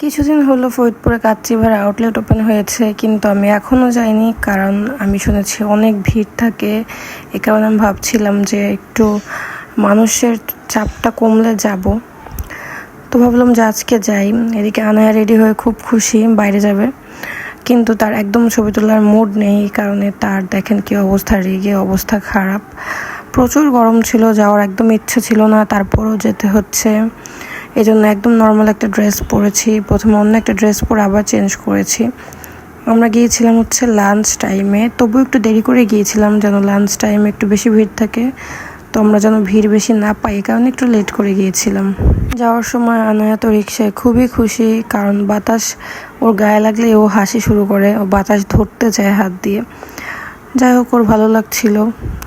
কিছুদিন হলো ফরিদপুরে কাচ্চিভার আউটলেট ওপেন হয়েছে, কিন্তু আমি এখনও যাইনি, কারণ আমি শুনেছি অনেক ভিড় থাকে। এ কারণে আমি ভাবছিলাম যে একটু মানুষের চাপটা কমলে যাব। তো ভাবলাম যে আজকে যাই। এদিকে আনায়া রেডি হয়ে খুব খুশি, বাইরে যাবে, কিন্তু তার একদম ছবি তোলার মুড নেই। এই কারণে তার দেখেন কি অবস্থা, রেগে অবস্থা খারাপ। প্রচুর গরম ছিল, যাওয়ার একদম ইচ্ছা ছিল না, তারপরও যেতে হচ্ছে। এই জন্য একদম নর্মাল একটা ড্রেস পরেছি, প্রথমে অন্য একটা ড্রেস পরে আবার চেঞ্জ করেছি। আমরা গিয়েছিলাম হচ্ছে লাঞ্চ টাইমে, তবু একটু দেরি করে গিয়েছিলাম যেন লাঞ্চ টাইমে একটু বেশি ভিড় থাকে। তো আমরা যেন ভিড় বেশি না পাই, এই কারণে একটু লেট করে গিয়েছিলাম। যাওয়ার সময় আনায়া তো রিক্সায় খুবই খুশি, কারণ বাতাস ওর গায়ে লাগলে ও হাসি শুরু করে, ও বাতাস ধরতে চায় হাত দিয়ে। যাই হোক, ওর ভালো লাগছিল,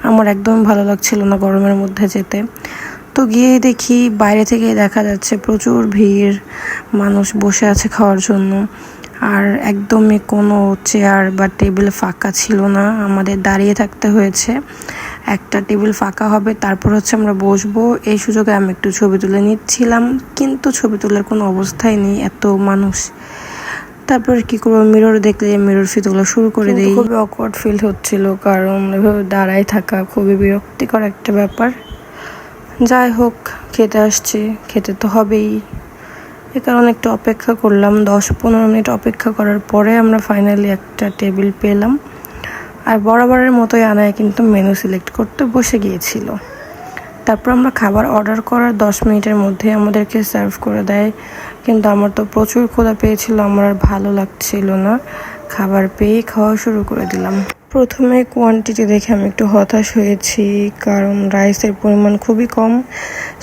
আমার একদম ভালো লাগছিল না গরমের মধ্যে যেতে। তো গিয়ে দেখি বাইরে থেকে দেখা যাচ্ছে প্রচুর ভিড়, মানুষ বসে আছে খাওয়ার জন্য, আর একদমই কোনো চেয়ার বা টেবিল ফাঁকা ছিল না। আমাদের দাঁড়িয়ে থাকতে হয়েছে, একটা টেবিল ফাঁকা হবে তারপর হচ্ছে আমরা বসবো। এই সুযোগে আমি একটু ছবি তুলে নিচ্ছিলাম, কিন্তু ছবি তোলার কোনো অবস্থাই নেই, এত মানুষ। তারপর কি করবো, মিরর দেখলে মিরর তোলা শুরু করে দিই। খুবই অকওয়ার্ড ফিল হচ্ছিল, কারণ এভাবে দাঁড়ায় থাকা খুবই বিরক্তিকর একটা ব্যাপার। যাই হোক, খেতে আসছি, খেতে তো হবেই, এ কারণে একটু অপেক্ষা করলাম। 10-15 মিনিট অপেক্ষা করার পরে আমরা ফাইনালি একটা টেবিল পেলাম। আর বরাবরের মতোই আনায় কিন্তু মেনু সিলেক্ট করতে বসে গিয়েছিল। তারপর আমরা খাবার অর্ডার করার 10 মিনিটের মধ্যে আমাদেরকে সার্ভ করে দেয়, কিন্তু আমার তো প্রচুর ক্ষুধা পেয়েছিল, আমার আর ভালো লাগছিল না। খাবার পেয়ে খাওয়া শুরু করে দিলাম। প্রথমে কোয়ান্টিটি দেখে আমি একটু হতাশ হয়েছি, কারণ রাইসের পরিমাণ খুবই কম,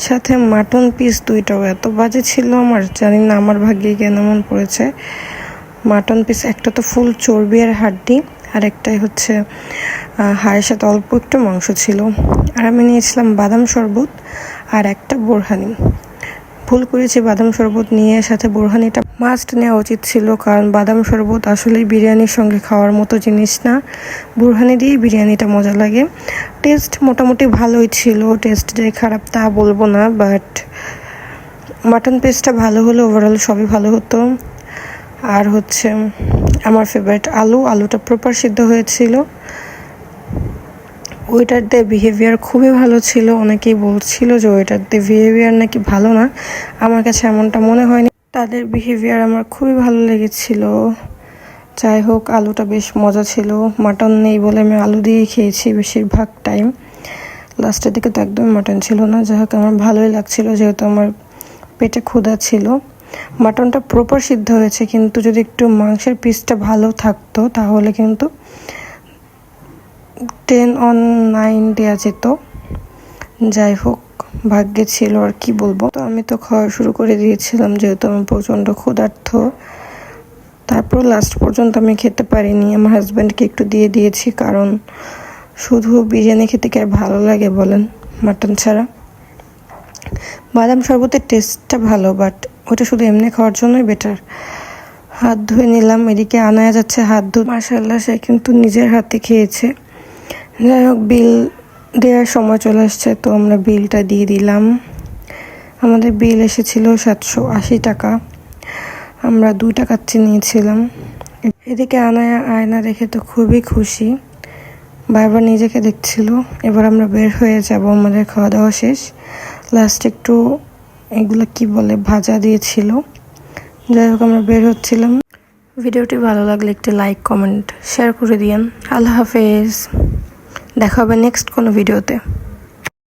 সাথে মাটন পিস 2টাও এত বাজে ছিল। আমার জানি না আমার ভাগ্যে কেন এমন পড়েছে। মাটন পিস একটা তো ফুল চর্বি আর হাড্ডি, আর একটাই হচ্ছে হাড়ের সাথে অল্প একটু মাংস ছিল। আর আমি নিয়েছিলাম বাদাম শরবত আর একটা বোরহানি। ভুল করেছি, বাদাম শরবত নিয়ে সাথে বোরহানিটা মাস্ট নেওয়া উচিত ছিল, কারণ বাদাম শরবত আসলেই বিরিয়ানির সঙ্গে খাওয়ার মতো জিনিস না। বোরহানি দিয়েই বিরিয়ানিটা মজা লাগে। টেস্ট মোটামুটি ভালোই ছিল, টেস্ট যে খারাপ তা বলবো না, বাট মাটন পিসটা ভালো হলো, ওভারঅল সবই ভালো হতো। আর হচ্ছে আমার ফেভারিট আলুটা প্রপার সিদ্ধ হয়েছিল। ওয়েটারদের বিহেভিয়ার খুবই ভালো ছিল। অনেকেই বলছিল যে ওয়েটারদের বিহেভিয়ার নাকি ভালো না, আমার কাছে এমনটা মনে হয়নি। তাদের বিহেভিয়ার আমার খুবই ভালো লেগেছিল। যাই হোক, আলুটা বেশ মজা ছিল। মাটন নেই বলে আমি আলু দিয়েই খেয়েছি বেশিরভাগ টাইম। লাস্টের দিকে তো একদমই মাটন ছিল না। যাই হোক, আমার ভালোই লাগছিল, যেহেতু আমার পেটে ক্ষুধা ছিল। মাটনটা প্রপার সিদ্ধ হয়েছে, কিন্তু যদি একটু মাংসের পিসটা ভালো থাকতো তাহলে কিন্তু 10/9 দেওয়া যেত। যাই হোক, ভাগ্যে ছিল, আর কি বলবো। তো আমি তো খাওয়া শুরু করে দিয়েছিলাম, যেহেতু আমি প্রচণ্ড ক্ষুধার্ত। তারপর লাস্ট পর্যন্ত আমি খেতে পারিনি, আমার হাজব্যান্ডকে একটু দিয়ে দিয়েছি, কারণ শুধু বিরিয়ানি খেতে কি আর ভালো লাগে বলেন, মাটন ছাড়া। বাদাম শরবতের টেস্টটা ভালো, বাট ওটা শুধু এমনি খাওয়ার জন্যই বেটার। হাত ধুয়ে নিলাম, এদিকে আনায়া যাচ্ছে হাত ধুয়ে। মাশাআল্লাহ, সে কিন্তু নিজের হাতে খেয়েছে। যাই হোক, বিল দেওয়ার সময় চলে আসছে, তো আমরা বিলটা দিয়ে দিলাম। আমাদের বিল এসেছিল 780 টাকা। আমরা 2টা কাচ্চি নিয়েছিলাম। এদিকে আনায়া আয়না দেখে তো খুবই খুশি, বারবার নিজেকে দেখছিল। এবার আমরা বের হয়ে যাব, আমাদের খাওয়া দাওয়া শেষ। লাস্ট একটু এগুলো কি বলে ভাজা দিয়েছিল। যাই হোক, আমরা বের হচ্ছিলাম। ভিডিওটি ভালো লাগলে একটি লাইক, কমেন্ট, শেয়ার করে দিয়েন। আল্লাহ হাফেজ, দেখা হবে নেক্সট কোনো ভিডিওতে।